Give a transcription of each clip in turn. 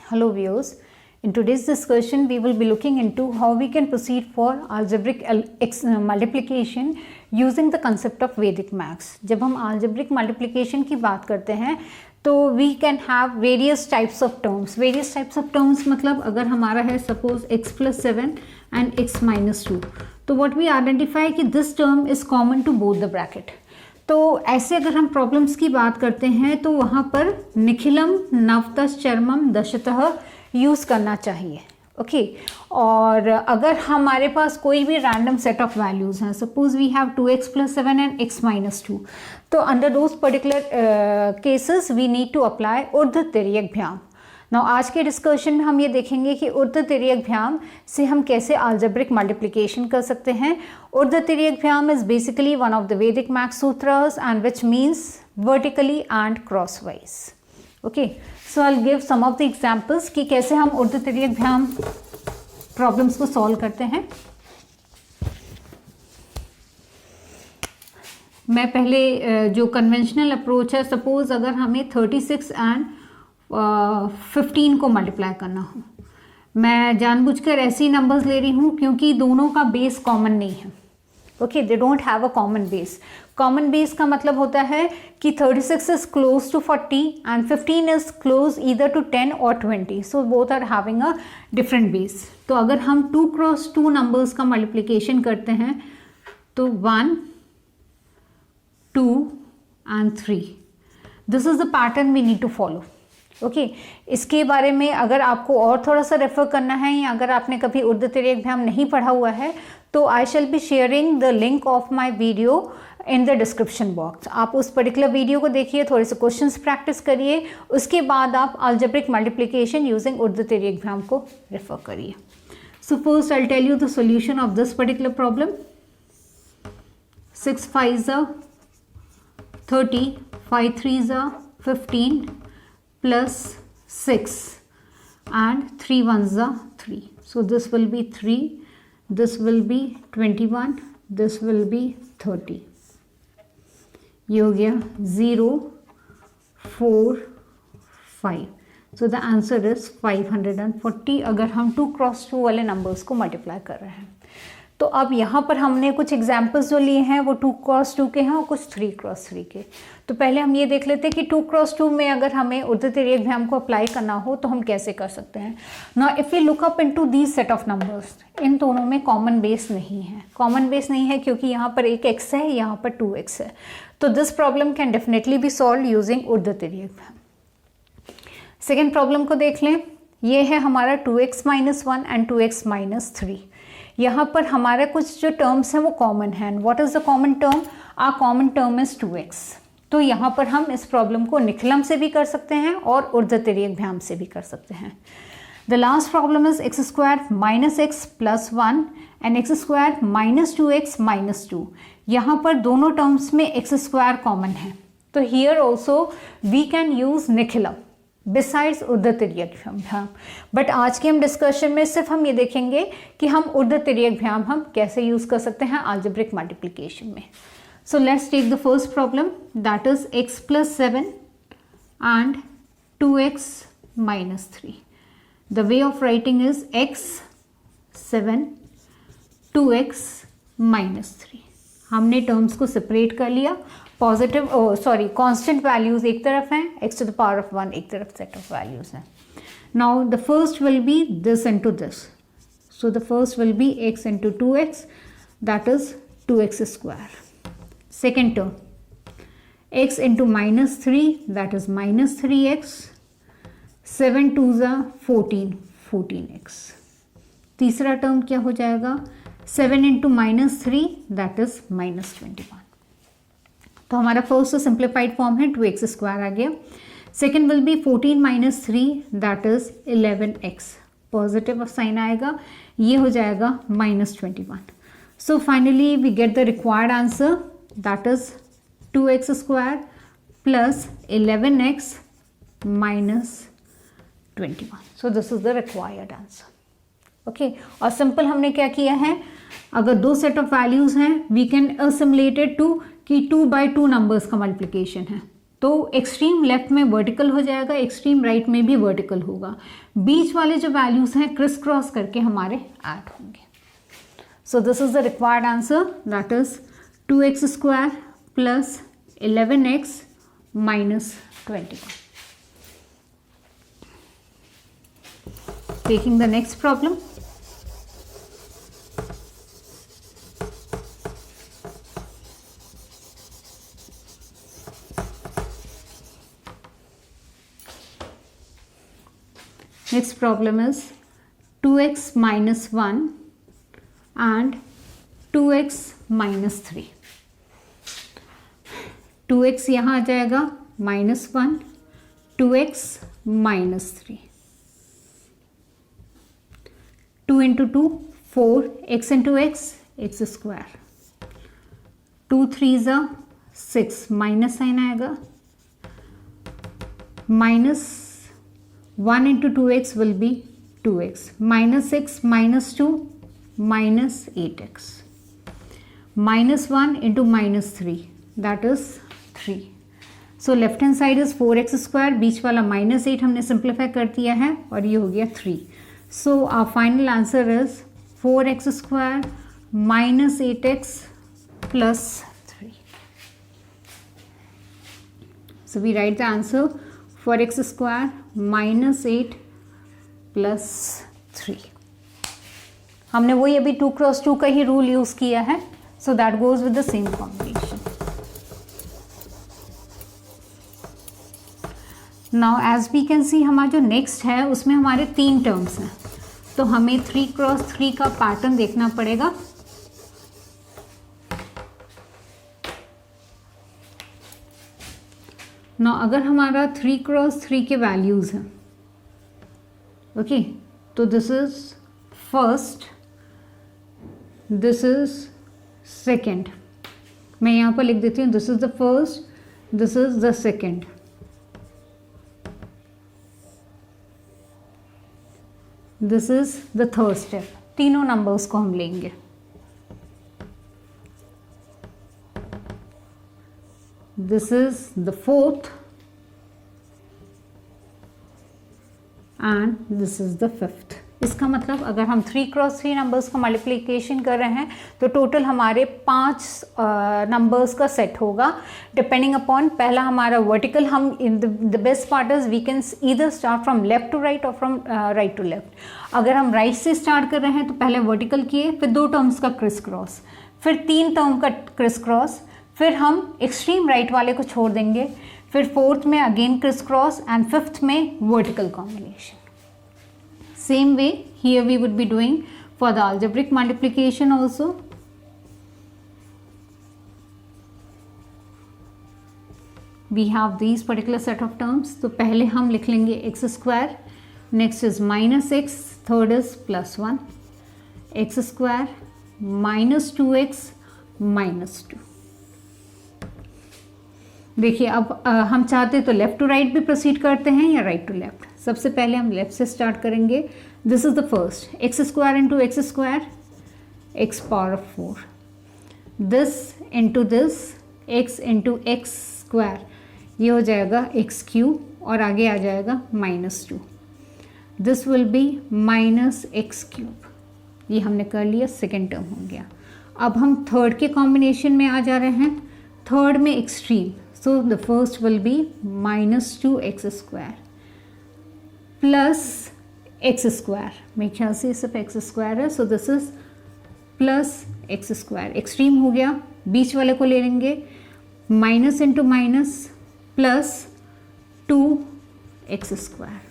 Hello viewers. In today's discussion we will be looking into how we can proceed for algebraic multiplication using the concept of Vedic maths. जब हम algebraic multiplication की बात करते हैं तो we can have various types of terms. Various types of terms मतलब अगर हमारा है suppose x plus 7 and x minus 2, तो what we identify कि this term is common to both the bracket. तो ऐसे अगर हम प्रॉब्लम्स की बात करते हैं तो वहाँ पर निखिलम नवतश् चरमम दशतः यूज़ करना चाहिए. ओके और अगर हमारे पास कोई भी रैंडम सेट ऑफ वैल्यूज़ हैं, suppose we have 2x plus 7 and x minus 2, तो under those particular cases we need to apply Urdhvatiryagbhyam. Now आज के डिस्कशन में हम ये देखेंगे कि ऊर्ध्वतिर्यकभ्याम से हम कैसे अलजेब्रिक मल्टीप्लिकेशन कर सकते हैं. Urdhvatiryagbhyam is basically one of the Vedic math sutras and which means vertically and crosswise. Okay so I will give some of the examples कि कैसे हम ऊर्ध्वतिर्यकभ्याम प्रॉब्लम्स को सॉल्व करते हैं. मैं पहले जो कन्वेंशनल अप्रोच है, सपोज अगर हमें 36 एंड 15 को मल्टीप्लाई करना हो, मैं जानबूझकर ऐसी नंबर्स ले रही हूँ क्योंकि दोनों का बेस कॉमन नहीं है. Okay they don't have a common base. Common base का मतलब होता है कि 36 is close to 40 and 15 is close either to 10 और 20, so both are having a different base. तो अगर हम 2 क्रॉस 2 नंबर्स का मल्टीप्लिकेशन करते हैं तो 1 2 and 3, this is the pattern we need to follow. Okay इसके बारे में अगर आपको और थोड़ा सा रेफर करना है या अगर आपने कभी ऊर्ध्वतिर्यकभ्याम नहीं पढ़ा हुआ है तो I shall be sharing the link of my video in the description box. आप उस पर्टिकुलर वीडियो को देखिए, थोड़े से क्वेश्चंस प्रैक्टिस करिए, उसके बाद आप अलजेब्रिक मल्टीप्लिकेशन यूजिंग ऊर्ध्वतिर्यकभ्याम को रेफर करिए. So first I will tell you the solution of this particular problem. 6 5s are 30, 5 3s are 15 plus 6 and 3 1s are 3. So this will be 3, this will be 21, this will be 30. ये हो गया 0 4 5. So the answer is 540 अगर हम 2 cross 2 वाले numbers को multiply कर रहे हैं. तो अब यहाँ पर हमने कुछ एग्जाम्पल्स जो लिए हैं वो 2 क्रॉस 2 के हैं और कुछ 3 क्रॉस 3 के. तो पहले हम ये देख लेते हैं कि 2 क्रॉस 2 में अगर हमें ऊर्ध्वतिर्यकभ्याम को अप्लाई करना हो तो हम कैसे कर सकते हैं. Now if we look up into these set of numbers, इन दोनों में कॉमन बेस नहीं है. कॉमन बेस नहीं है क्योंकि यहाँ पर एक x है, यहाँ पर 2x है. तो this problem can definitely be solve using Urdhvatiryagbhyam. Second problem को देख लें. ये है हमारा 2x minus 1 and 2x minus 3. यहाँ पर हमारे कुछ जो टर्म्स हैं वो कॉमन हैं. What is the common term? A common term is 2x. तो यहाँ पर हम इस प्रॉब्लम को निखिलम से भी कर सकते हैं और ऊर्ध्वतिर्यकभ्याम से भी कर सकते हैं. The last problem is x square minus x plus 1 and x square minus 2x minus 2. यहाँ पर दोनों टर्म्स में x स्क्वायर कॉमन है. तो here also we can use Nikhilam besides Urdhvatiryagbhyam. But आज के हम डिस्कशन में सिर्फ हम ये देखेंगे कि हम ऊर्ध्वतिर्यकभ्याम हम कैसे यूज़ कर सकते हैं अलजेब्रिक मल्टीप्लिकेशन में. So let's take the first problem, that is x plus 7 and 2x minus 3. The way of writing is x 7 2x minus 3. हमने टर्म्स को सेपरेट कर लिया. पॉजिटिव कांस्टेंट वैल्यूज एक तरफ हैं, x to the power of 1 एक तरफ set of values हैं. Now the first will be this into this. So the first will be x into 2x, that is 2x square. Second term x into minus 3, that is minus 3x. 7 2s are 14, 14x. तीसरा term क्या हो जाएगा? 7 into minus 3, that is minus 21. तो हमारा first simplified form है 2x square आ गया. Second will be 14 minus 3, that is 11x. Positive sign आएगा, ये हो जाएगा minus 21. So finally we get the required answer, that is 2x square plus 11x minus 21. So this is the required answer. Okay और simple हमने क्या किया है, अगर दो सेट ऑफ वैल्यूज हैं we can assimilate it to कि 2 by 2 numbers का मल्टीप्लिकेशन है. तो एक्सट्रीम लेफ्ट में वर्टिकल हो जाएगा, एक्सट्रीम राइट में भी वर्टिकल होगा। बीच वाले जो वैल्यूज हैं क्रिस क्रॉस करके हमारे ऐड होंगे। सो this is the required answer, that is 2x square plus 11x minus 21। Taking the next problem, next problem is 2x minus 1 and 2x minus 3. 2x यहाँ आ जाएगा -1, 2x minus 3. 2 into 2 4, x into x x square. 2 3s are 6, minus sign आएगा, minus 1 into 2x will be 2x, minus 6 minus 2 minus 8x, minus 1 into minus 3 that is 3. So left hand side is 4x square, बीच वाला minus 8 हमने simplify कर दिया है और ये हो गया 3. So our final answer is 4x square minus 8x plus 3. So we write the answer 4x square minus 8 plus 3. हमने वही अभी 2 क्रॉस 2 का ही रूल यूज किया है, so that goes with the same combination. Now as we can see हमारा जो next है उसमें हमारे 3 टर्म्स हैं, तो हमें 3 क्रॉस 3 का पैटर्न देखना पड़ेगा. ना अगर हमारा 3 क्रॉस 3 के वैल्यूज़ हैं, ओके, तो this is first, this is second. मैं यहाँ पर लिख देती हूँ this is the first, this is the second. This is the third step. तीनों नंबर्स को हम लेंगे. This is the fourth and this is the fifth. इसका मतलब अगर हम 3 क्रॉस 3 नंबर्स का मल्टीप्लिकेशन कर रहे हैं तो टोटल हमारे 5 नंबर्स का सेट होगा, डिपेंडिंग अपॉन पहला हमारा वर्टिकल. हम in the best part is we can either start from left to right और फ्रॉम राइट टू लेफ्ट. अगर हम राइट से स्टार्ट कर रहे हैं तो पहले वर्टिकल किए, फिर 2 टर्म्स का क्रिस क्रॉस, फिर 3 टर्म का क्रिस क्रॉस, फिर हम एक्सट्रीम राइट वाले को छोड़ देंगे, फिर फोर्थ में again criss cross and fifth में vertical combination. Same way here we would be doing for the algebraic multiplication also. We have these particular set of terms. तो पहले हम लिख लेंगे x square, next is minus x, third is +1, x square minus 2x minus 2. देखिए अब हम चाहते तो लेफ़्ट टू राइट भी प्रोसीड करते हैं या राइट टू लेफ्ट. सबसे पहले हम लेफ्ट से स्टार्ट करेंगे. This is the first, x square into x square x power 4, this into this x into x square, ये हो जाएगा एक्स क्यूब और आगे आ जाएगा -2. This will B minus x cube. ये हमने कर लिया, सेकेंड टर्म हो गया. अब हम थर्ड के कॉम्बिनेशन में आ जा रहे हैं. थर्ड में extreme, so the first will be -2x square plus x square. मेरे ख्याल से सिर्फ x square है, so this is plus x square. Extreme हो गया, बीच वाले को ले लेंगे, minus into minus plus 2x square.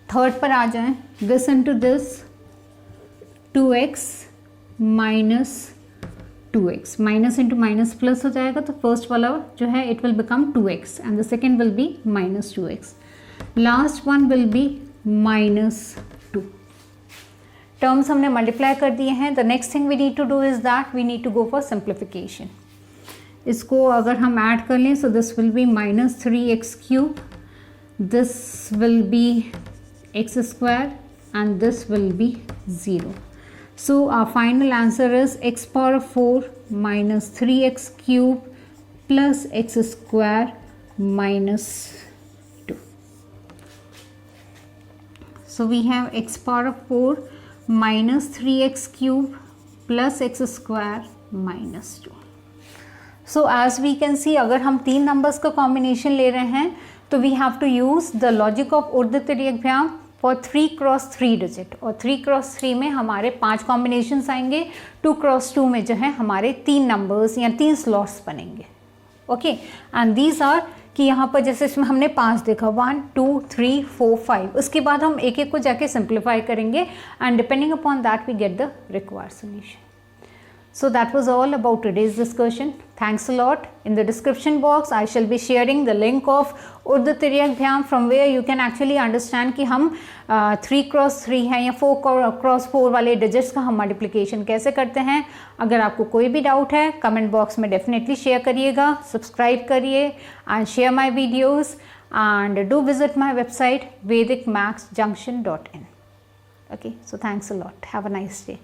Third पर आ जाएं, this into this 2x minus 2x, minus into minus plus हो जाएगा, तो फर्स्ट वाला जो है it will become 2x and the second will be -2x. Last one will be -2. Terms हमने मल्टीप्लाई कर दिए हैं. The next thing we need to do is that we need to go for simplification. इसको अगर हम add कर लें, so this will be -3x cube, this will be x square and this will be 0. So our final answer is x power 4 minus 3x cube plus x square minus 2. So we have x power of 4 minus 3x cube plus x square minus 2. So as we can see, अगर हम तीन numbers का combination ले रहे हैं तो we have to use the logic of ऊर्ध्व तिर्यक भ्याम फॉर 3 क्रॉस 3 डिजिट, और 3 क्रॉस 3 में हमारे 5 कॉम्बिनेशंस आएंगे, 2 क्रॉस 2 में जो है हमारे 3 नंबर्स या 3 स्लॉट्स बनेंगे. ओके, एंड दीज आर कि यहाँ पर जैसे इसमें हमने 5 देखा, 1 2 3 4 5, उसके बाद हम एक एक को जाके सिंप्लीफाई करेंगे and depending upon that we get the required solution. So that was all about today's discussion. Thanks a lot. In the description box I shall be sharing the link of ऊर्ध्व तिर्यक भ्याम from where you can actually understand कि हम 3 cross 3 है या 4 cross 4 वाले digits का हम multiplication कैसे करते हैं. अगर आपको कोई भी डाउट है कमेंट बॉक्स में डेफिनेटली शेयर करिएगा, सब्सक्राइब करिए and share my videos and do visit my website vedicmathsjunction.in. Okay, so thanks a lot. Have a nice day.